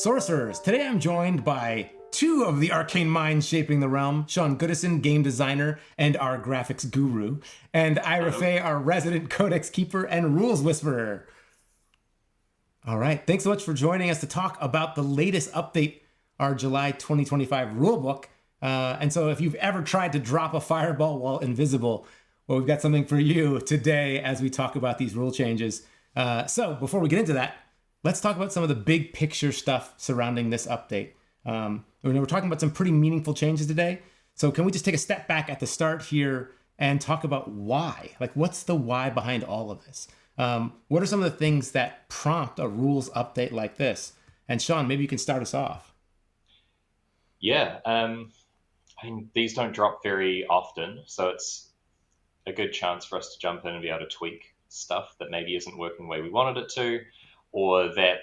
Sorcerers, today I'm joined by two of the arcane minds shaping the realm, Sean Goodison, game designer and our graphics guru, and Ira Fay, our resident Codex Keeper and rules whisperer. All right, thanks so much for joining us to talk about the latest update, our July 2025 rulebook. And so if you've ever tried to drop a fireball while invisible, well, we've got something for you today as we talk about these rule changes. So before we get into that, let's talk about some of the big picture stuff surrounding this update. We're talking about some pretty meaningful changes today. So can we just take a step back at the start here and talk about why? Like, what's the why behind all of this? What are some of the things that prompt a rules update like this? And Sean, maybe you can start us off. Yeah, I mean, these don't drop very often, so it's a good chance for us to jump in and be able to tweak stuff that maybe isn't working the way we wanted it to, or that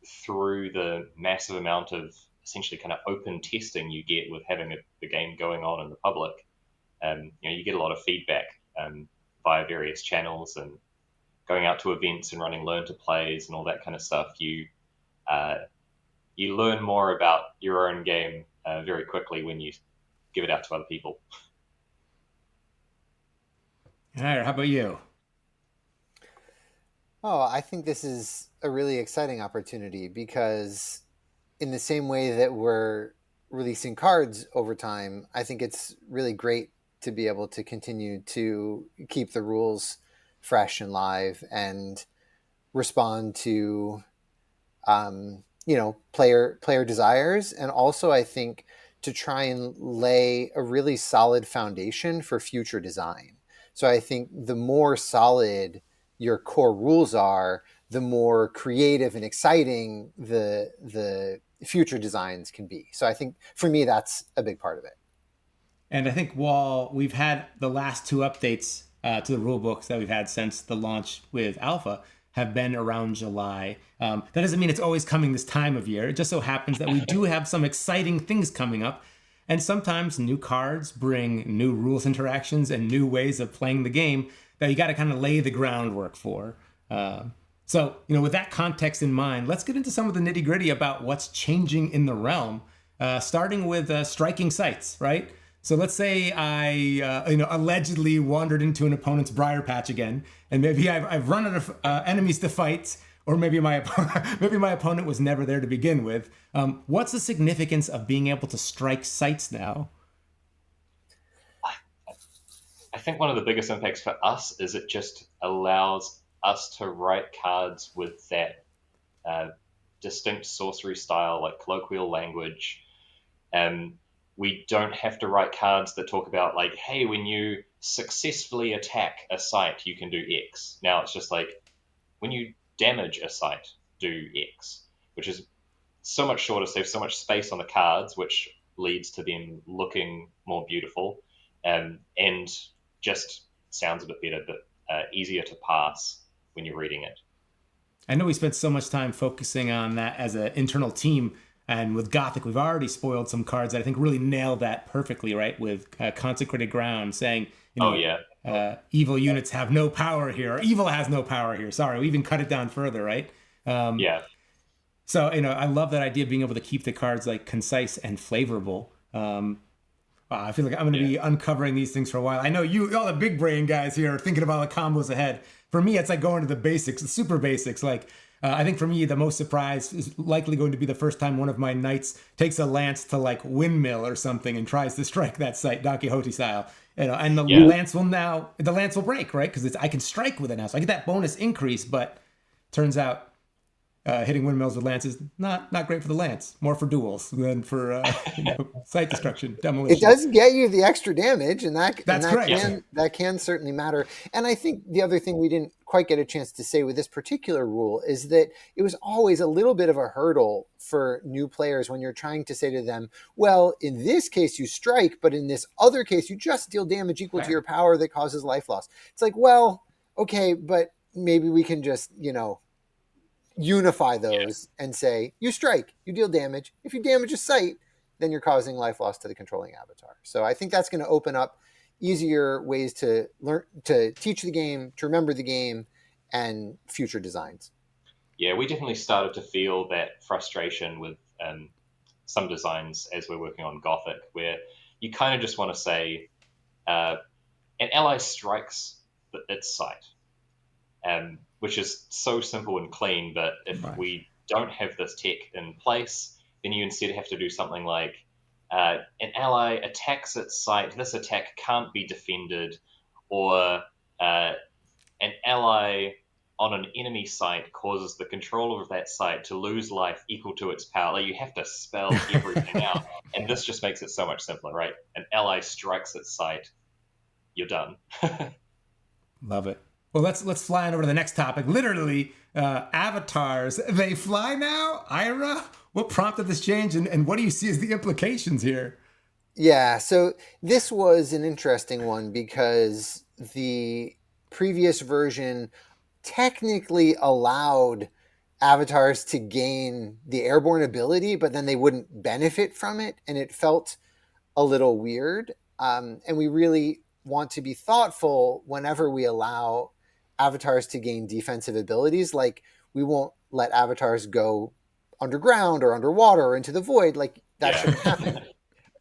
through the massive amount of essentially kind of open testing you get with having the game going on in the public, you get a lot of feedback via various channels and going out to events and running learn to plays and all that kind of stuff. You learn more about your own game very quickly when you give it out to other people. All right, how about you? Oh, I think this is a really exciting opportunity because in the same way that we're releasing cards over time, I think it's really great to be able to continue to keep the rules fresh and live and respond to, player desires. And also, I think to try and lay a really solid foundation for future design. So I think the more solid your core rules are, the more creative and exciting the future designs can be. So I think for me, that's a big part of it. And I think while we've had the last two updates to the rule books that we've had since the launch with Alpha have been around July, that doesn't mean it's always coming this time of year. It just so happens that we do have some exciting things coming up. And sometimes new cards bring new rules interactions and new ways of playing the game that you got to kind of lay the groundwork for. So, with that context in mind, let's get into some of the nitty gritty about what's changing in the realm, starting with striking sites, right? So let's say I, allegedly wandered into an opponent's briar patch again, and maybe I've run out of enemies to fight, or maybe my opponent was never there to begin with. What's the significance of being able to strike sites now? I think one of the biggest impacts for us is it just allows us to write cards with that distinct sorcery style, like colloquial language. We don't have to write cards that talk about like, hey, when you successfully attack a site, you can do X. Now it's just like, when you damage a site, do X, which is so much shorter, saves so much space on the cards, which leads to them looking more beautiful, and just sounds a bit better, but easier to pass when you're reading it. I know we spent so much time focusing on that as an internal team, and with Gothic, we've already spoiled some cards that I think really nail that perfectly, right? With Consecrated Ground saying, evil units have no power here, or evil has no power here. Sorry, we even cut it down further, right? Yeah. So, I love that idea of being able to keep the cards like concise and flavorful. I feel like I'm going to be uncovering these things for a while. I know all the big brain guys here are thinking about the combos ahead. For me, it's like going to the basics, the super basics. Like, I think for me, the most surprise is likely going to be the first time one of my knights takes a lance to like windmill or something and tries to strike that site, Don Quixote style. And the lance will break, right? Because I can strike with it now. So I get that bonus increase, but turns out hitting windmills with lances not great for the lance, more for duels than for site destruction, demolition. It does get you the extra damage, and correct. That can certainly matter. And I think the other thing we didn't quite get a chance to say with this particular rule is that it was always a little bit of a hurdle for new players when you're trying to say to them, well, in this case you strike, but in this other case you just deal damage equal to your power that causes life loss. It's like, well, okay, but maybe we can just, unify those and say, you strike, you deal damage. If you damage a site, then you're causing life loss to the controlling avatar. So I think that's going to open up easier ways to learn, to teach the game, to remember the game, and future designs. Yeah, we definitely started to feel that frustration with some designs as we're working on Gothic, where you kind of just want to say an ally strikes its site, which is so simple and clean. But if we don't have this tech in place, then you instead have to do something like an ally attacks its site. This attack can't be defended, or an ally on an enemy site causes the controller of that site to lose life equal to its power. Like, you have to spell everything out, and this just makes it so much simpler, right? An ally strikes its site, you're done. Love it. Well, let's fly on over to the next topic. Literally, avatars, they fly now? Ira, what prompted this change, and what do you see as the implications here? Yeah, so this was an interesting one because the previous version technically allowed avatars to gain the airborne ability, but then they wouldn't benefit from it, and it felt a little weird. And we really want to be thoughtful whenever we allow avatars to gain defensive abilities. Like, we won't let avatars go underground or underwater or into the void. Like, that shouldn't happen.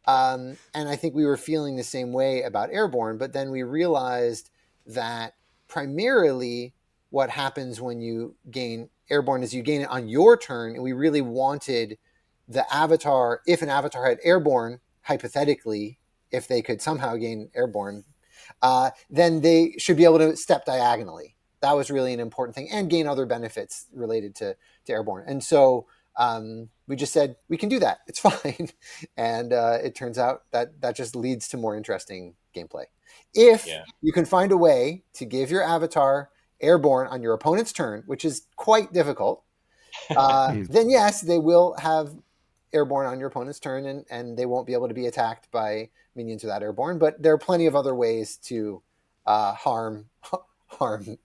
And I think we were feeling the same way about airborne, but then we realized that primarily what happens when you gain airborne is you gain it on your turn, and we really wanted the avatar, if an avatar had airborne, hypothetically, if they could somehow gain airborne, then they should be able to step diagonally. That was really an important thing, and gain other benefits related to airborne. And so we just said, we can do that. It's fine. And it turns out that just leads to more interesting gameplay. If you can find a way to give your avatar airborne on your opponent's turn, which is quite difficult, then yes, they will have airborne on your opponent's turn, and they won't be able to be attacked by minions without airborne. But there are plenty of other ways to harm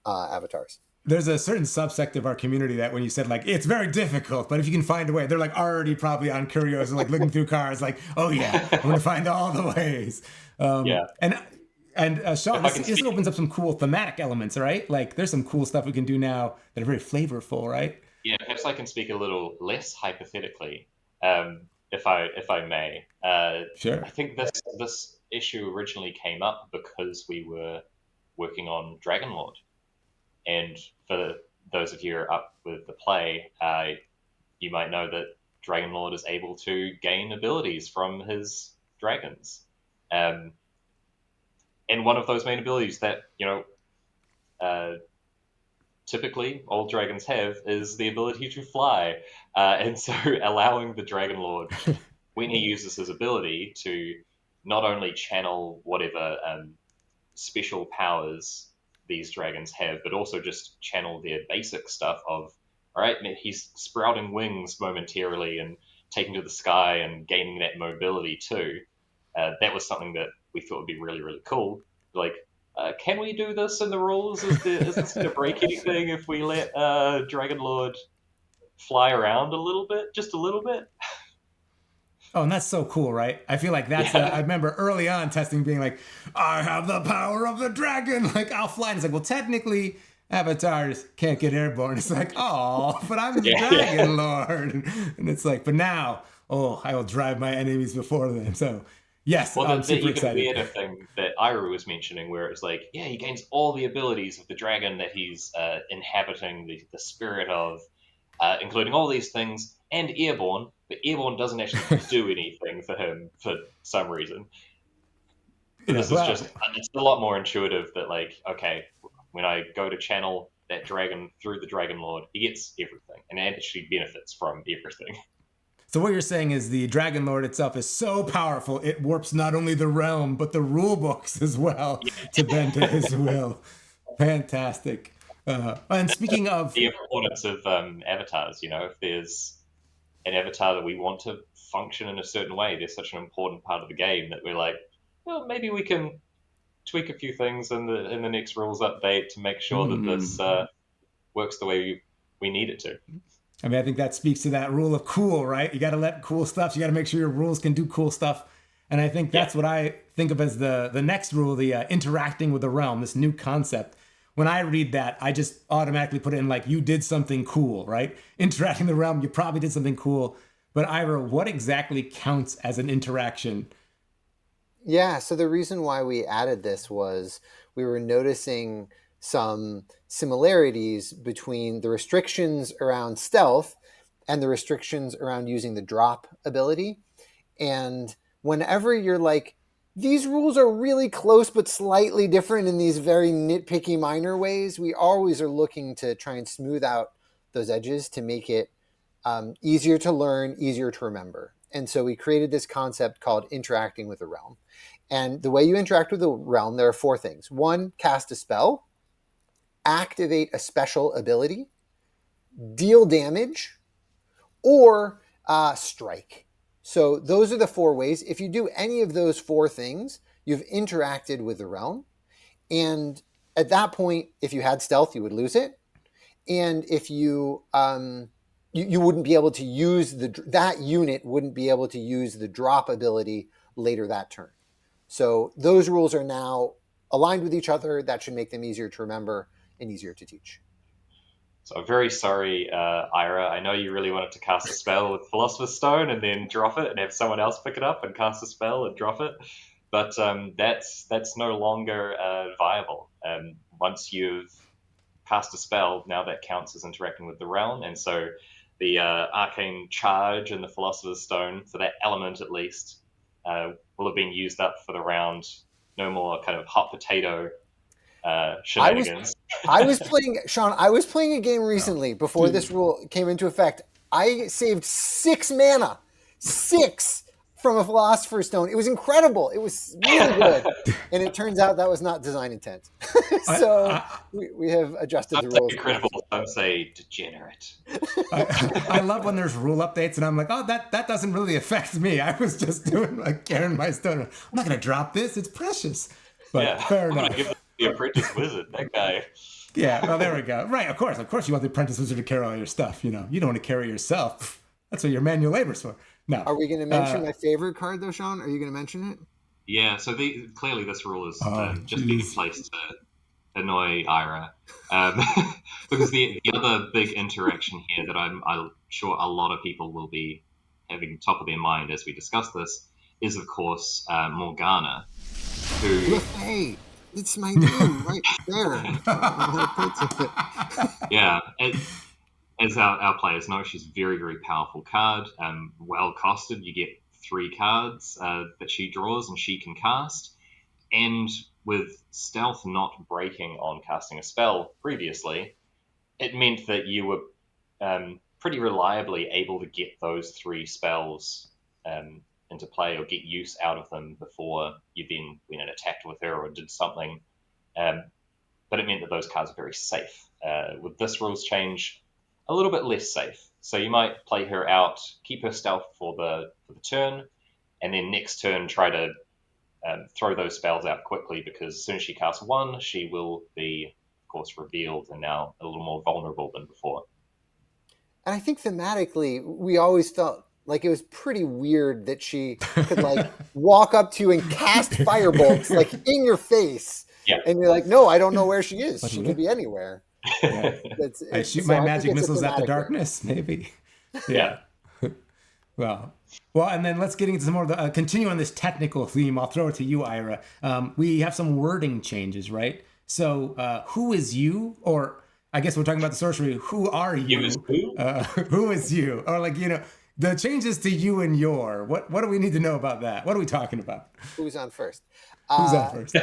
avatars. There's a certain subsect of our community that when you said, like, it's very difficult, but if you can find a way, they're like already probably on Curios and like looking through cards, like, oh yeah, I'm going to find all the ways. And Sean, this opens up some cool thematic elements, right? Like, there's some cool stuff we can do now that are very flavorful, right? Yeah, perhaps I can speak a little less hypothetically, if I may. Sure. I think this issue originally came up because we were working on Dragonlord. And for those of you who are up with the play, you might know that Dragonlord is able to gain abilities from his dragons. And one of those main abilities that, typically all dragons have is the ability to fly. And so allowing the Dragonlord, when he uses his ability, to not only channel whatever special powers these dragons have, but also just channel their basic stuff of, all right, he's sprouting wings momentarily and taking to the sky and gaining that mobility too. That was something that we thought would be really, really cool. Like, can we do this in the rules? Is this going to break anything if we let Dragonlord fly around a little bit, just a little bit? Oh, and that's so cool, right? I feel like that's I remember early on testing being like, I have the power of the dragon, like, I'll fly. And it's like, well, technically, avatars can't get airborne. It's like, oh, but I'm the Dragon Lord. And it's like, but now, I will drive my enemies before them. So, yes, I'm super excited. The weirder thing that Ira was mentioning, where it's like, he gains all the abilities of the dragon that he's inhabiting the spirit of, including all these things, and airborne. But airborne doesn't actually do anything for him for some reason. This is it's a lot more intuitive that, like, okay, when I go to channel that dragon through the Dragonlord, he gets everything and actually benefits from everything. So what you're saying is the Dragonlord itself is so powerful, it warps not only the realm, but the rulebooks as well to bend to his will. Fantastic. And speaking of... the importance of avatars, if there's an avatar that we want to function in a certain way, they're such an important part of the game that we're like, well, maybe we can tweak a few things in the next rules update to make sure that this works the way we need it to. I mean, I think that speaks to that rule of cool, right? You got to let cool stuff. You got to make sure your rules can do cool stuff. And I think that's what I think of as the next rule, the interacting with the realm, this new concept. When I read that, I just automatically put it in like, you did something cool, right? Interacting with the realm, you probably did something cool. But Ira, what exactly counts as an interaction? Yeah, so the reason why we added this was we were noticing some similarities between the restrictions around stealth and the restrictions around using the drop ability. And whenever you're like, these rules are really close but slightly different in these very nitpicky minor ways, we always are looking to try and smooth out those edges to make it easier to learn, easier to remember. And so we created this concept called interacting with a realm. And the way you interact with the realm, there are 4 things. 1, cast a spell, activate a special ability, deal damage, or strike. So those are the 4 ways. If you do any of those 4 things, you've interacted with the realm. And at that point, if you had stealth, you would lose it. And if you wouldn't be able to use that unit wouldn't be able to use the drop ability later that turn. So those rules are now aligned with each other. That should make them easier to remember and easier to teach. So I'm very sorry, Ira. I know you really wanted to cast a spell with Philosopher's Stone and then drop it and have someone else pick it up and cast a spell and drop it. But that's no longer viable. Once you've cast a spell, now that counts as interacting with the realm. And so the Arcane Charge and the Philosopher's Stone, for that element at least, will have been used up for the round. No more kind of hot potato shenanigans. I was playing a game recently before this rule came into effect. I saved 6 mana. 6 from a Philosopher's Stone. It was incredible. It was really good. And it turns out that was not design intent. So we have adjusted the rules. Incredible. Some say degenerate. I love when there's rule updates and I'm like, oh, that doesn't really affect me. I was just doing like carrying my stone. I'm not going to drop this. It's precious. But fair enough. Give the apprentice wizard, that guy. Yeah, well, there we go. Right, of course you want the apprentice wizard to carry all your stuff. You don't want to carry yourself. That's what your manual labor's for. No. Are we going to mention my favorite card, though, Sean? Are you going to mention it? Yeah, so clearly this rule is just being placed to annoy Ira. Because the other big interaction here that I'm sure a lot of people will be having top of their mind as we discuss this is, of course, Morgana. Hey, it's my name right there. Yeah. As our players know, she's a very, very powerful card. Well costed. You get 3 cards that she draws and she can cast. And with stealth not breaking on casting a spell previously, it meant that you were pretty reliably able to get those 3 spells into play or get use out of them before you then went and attacked with her or did something. But it meant that those cards are very safe. With this rules change, a little bit less safe. So you might play her out, keep her stealth for the turn, and then next turn try to throw those spells out quickly, because as soon as she casts 1, she will be, of course, revealed and now a little more vulnerable than before. And I think thematically, we always felt like it was pretty weird that she could like walk up to you and cast firebolts like in your face. Yeah. And you're like, no, I don't know where she is. She could be anywhere. Yeah. I shoot my magic missiles at the darkness, maybe. Yeah. Well, and then let's get into some more of the continue on this technical theme. I'll throw it to you, Ira. We have some wording changes, right? So, who is you? Or I guess we're talking about the sorcery. Who are you? Who is you? Or like, the changes to you and your. What do we need to know about that? What are we talking about? Who's on first? Who's on first?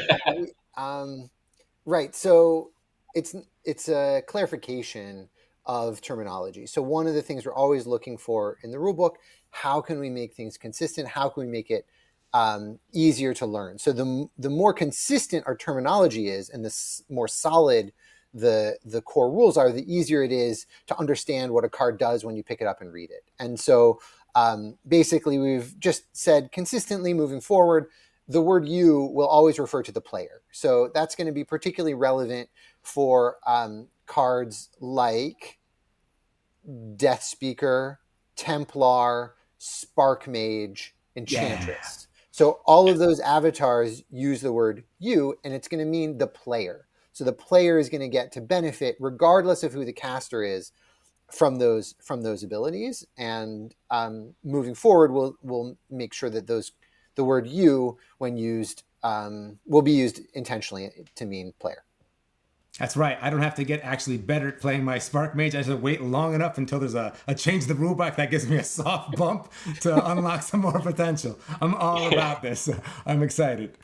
Right. So it's a clarification of terminology. So one of the things we're always looking for in the rulebook, how can we make things consistent? How can we make it easier to learn? So the more consistent our terminology is, and the more solid the core rules are, the easier it is to understand what a card does when you pick it up and read it. And so basically we've just said consistently moving forward, the word you will always refer to the player. So that's going to be particularly relevant for cards like Death Speaker, Templar, Spark Mage, Enchantress. Yeah. So all of those avatars use the word you, and it's going to mean the player. So the player is going to get to benefit, regardless of who the caster is, from those abilities. And moving forward, we'll make sure that the word "you" when used will be used intentionally to mean player. That's right. I don't have to get actually better at playing my Spark Mage. I just wait long enough until there's a change to the rulebook that gives me a soft bump to unlock some more potential. I'm all about this. I'm excited.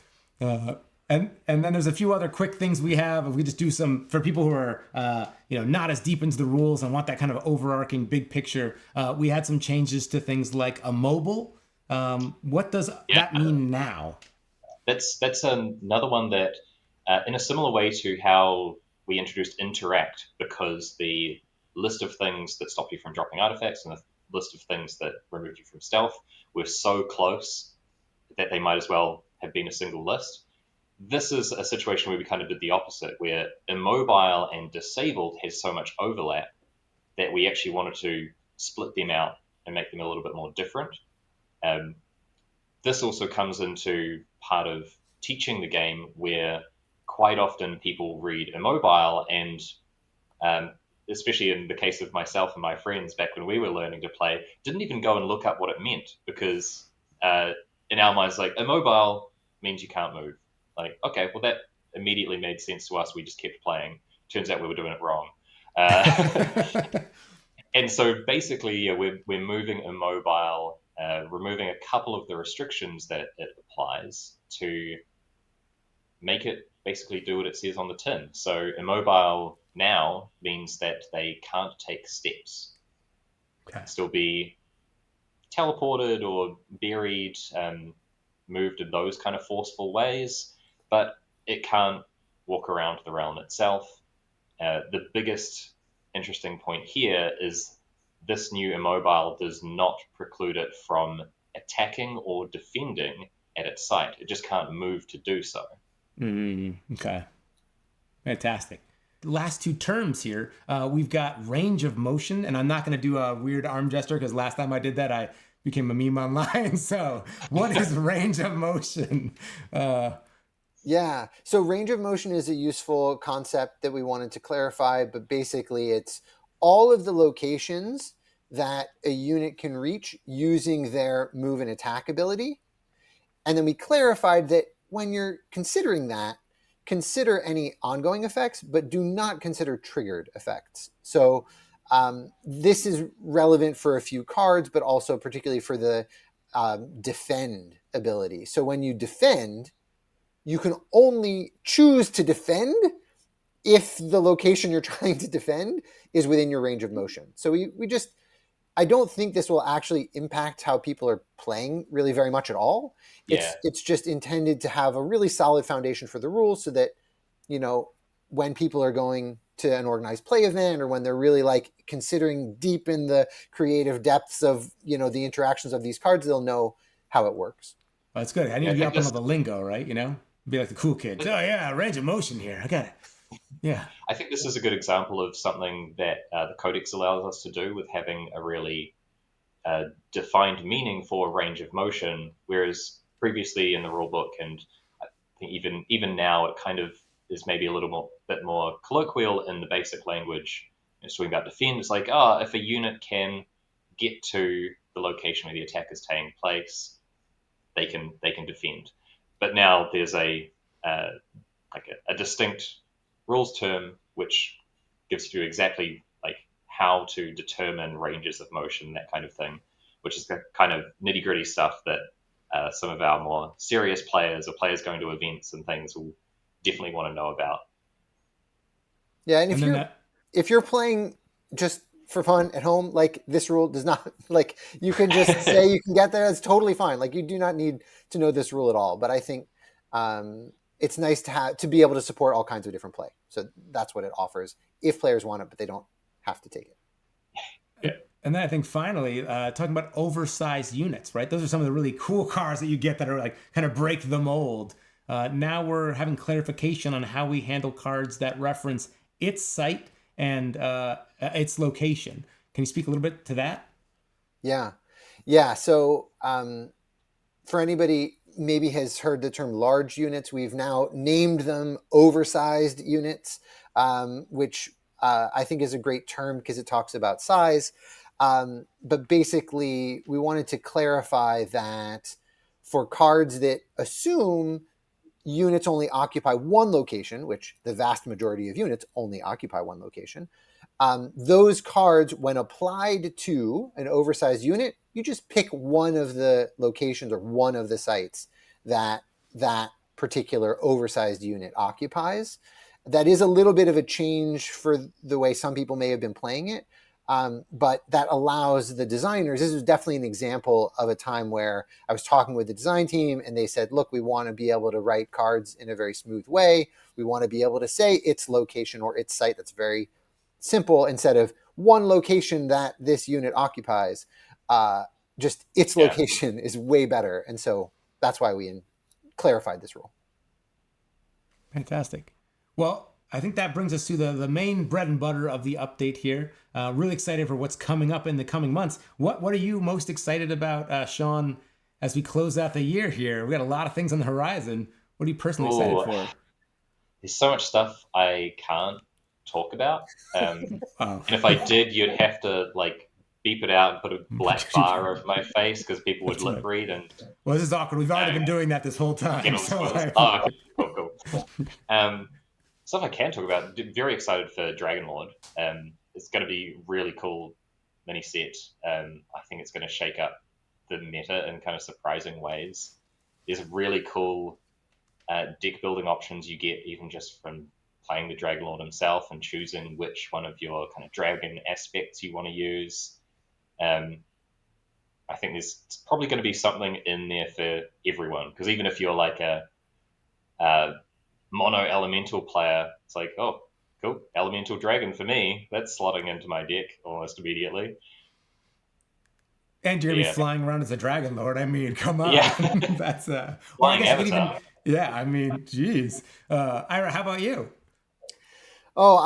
And then there's a few other quick things we have. If we just do some for people who are not as deep into the rules and want that kind of overarching big picture, we had some changes to things like immobile. What does that mean now? That's another one that, in a similar way to how we introduced interact, because the list of things that stop you from dropping artifacts and the list of things that remove you from stealth were so close that they might as well have been a single list. This is a situation where we kind of did the opposite, where immobile and disabled has so much overlap that we actually wanted to split them out and make them a little bit more different. This also comes into part of teaching the game, where quite often people read immobile and, especially in the case of myself and my friends back when we were learning to play, didn't even go and look up what it meant, because in our minds, like, immobile means you can't move. Like, okay, well, that immediately made sense to us. We just kept playing. Turns out we were doing it wrong. And so basically, we're moving immobile, removing a couple of the restrictions that it applies to make it basically do what it says on the tin. So immobile now means that they can't take steps. Okay. Still be teleported or buried, moved in those kind of forceful ways, but it can't walk around the realm itself. The biggest interesting point here is this new immobile does not preclude it from attacking or defending at its site. It just can't move to do so. Okay. Fantastic. The last two terms here, we've got range of motion, and I'm not going to do a weird arm gesture because last time I did that, I became a meme online. So what is range of motion? Yeah. So range of motion is a useful concept that we wanted to clarify, but basically it's all of the locations that a unit can reach using their move and attack ability. And then we clarified that when you're considering that, consider any ongoing effects, but do not consider triggered effects. So this is relevant for a few cards, but also particularly for the defend ability. So when you defend, you can only choose to defend if the location you're trying to defend is within your range of motion. So we just, I don't think this will actually impact how people are playing really very much at all. It's just intended to have a really solid foundation for the rules so that, when people are going to an organized play event or when they're really like considering deep in the creative depths of, the interactions of these cards, they'll know how it works. Well, that's good. I need to be up on all the lingo, right? Be like the cool kids. Oh yeah, range of motion here. I got it. Yeah. I think this is a good example of something that the Codex allows us to do with having a really defined meaning for range of motion, whereas previously in the rulebook, and I think even now, it kind of is maybe a little bit more colloquial in the basic language. It's talking about defend. It's like, if a unit can get to the location where the attack is taking place, they can defend. But now there's a distinct rules term which gives you exactly like how to determine ranges of motion, that kind of thing, which is the kind of nitty gritty stuff that some of our more serious players or players going to events and things will definitely want to know about. Yeah, and if you're playing just for fun at home, like this rule does not, like you can just say you can get there. It's totally fine. Like you do not need to know this rule at all. But I think it's nice to be able to support all kinds of different play. So that's what it offers if players want it, but they don't have to take it. Yeah. And then I think finally, talking about oversized units, right? Those are some of the really cool cards that you get that are like kind of break the mold. Now we're having clarification on how we handle cards that reference its site and its location. Can you speak a little bit to that? Yeah. So for anybody maybe has heard the term large units, we've now named them oversized units, which I think is a great term because it talks about size. But basically, we wanted to clarify that for cards that assume units only occupy one location, which the vast majority of units only occupy one location, those cards, when applied to an oversized unit, you just pick one of the locations or one of the sites that that particular oversized unit occupies. That is a little bit of a change for the way some people may have been playing it. But that allows the designers, this is definitely an example of a time where I was talking with the design team and they said, look, we want to be able to write cards in a very smooth way. We want to be able to say its location or its site. That's very simple instead of one location that this unit occupies. Just its location is way better. And so that's why we clarified this rule. Fantastic. Well, I think that brings us to the main bread and butter of the update here. Really excited for what's coming up in the coming months. What are you most excited about, Sean, as we close out the year here? We got a lot of things on the horizon. What are you personally excited for? There's so much stuff I can't talk about. And if I did, you'd have to beep it out and put a black bar over my face because people would lip read. And well, this is awkward. We've already been doing that this whole time. Okay, cool. Stuff I can talk about. Very excited for Dragonlord. It's going to be really cool mini set. I think it's going to shake up the meta in kind of surprising ways. There's really cool deck building options you get even just from playing the Dragonlord himself and choosing which one of your kind of dragon aspects you want to use. I think there's probably going to be something in there for everyone, because even if you're like a mono elemental player, it's like, oh, cool, elemental dragon for me. That's slotting into my deck almost immediately. And you're gonna be flying around as a dragon lord. I mean, come on. Yeah. That's flying avatar. I mean, geez. Ira, how about you? Oh,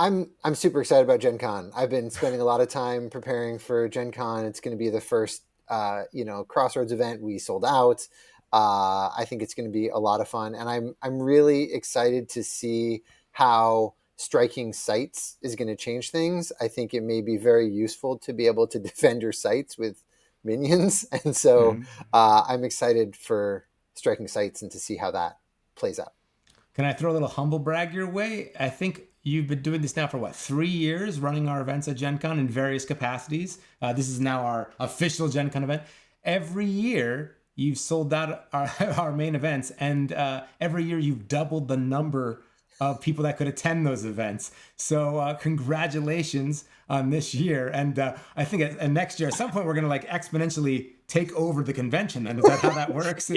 I'm super excited about Gen Con. I've been spending a lot of time preparing for Gen Con. It's going to be the first, Crossroads event. We sold out. I think it's going to be a lot of fun, and I'm really excited to see how striking sites is going to change things. I think it may be very useful to be able to defend your sites with minions, and so I'm excited for striking sites and to see how that plays out. Can I throw a little humble brag your way? I think you've been doing this now for 3 years, running our events at Gen Con in various capacities. This is now our official Gen Con event. Every year you've sold out our main events, and every year you've doubled the number of people that could attend those events. So congratulations on this year. And I think next year, at some point, we're going to exponentially take over the convention. And is that how that works?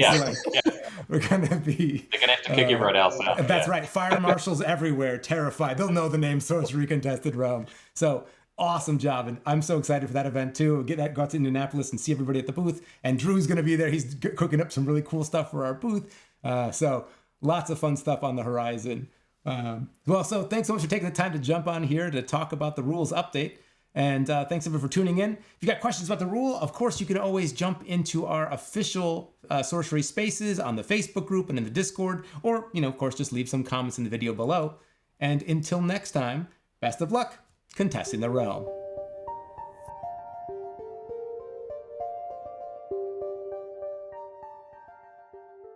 We're going to be... They're going to have to kick everyone else out. That's right. Fire marshals everywhere, terrified. They'll know the name Sorcery Contested Realm. So awesome job. And I'm so excited for that event too. Go out to Indianapolis and see everybody at the booth. And Drew's going to be there. He's cooking up some really cool stuff for our booth. So lots of fun stuff on the horizon. So thanks so much for taking the time to jump on here to talk about the rules update. And thanks everyone for tuning in. If you got questions about the rule, of course, you can always jump into our official Sorcery Spaces on the Facebook group and in the Discord, or, of course, just leave some comments in the video below. And until next time, best of luck contesting the realm.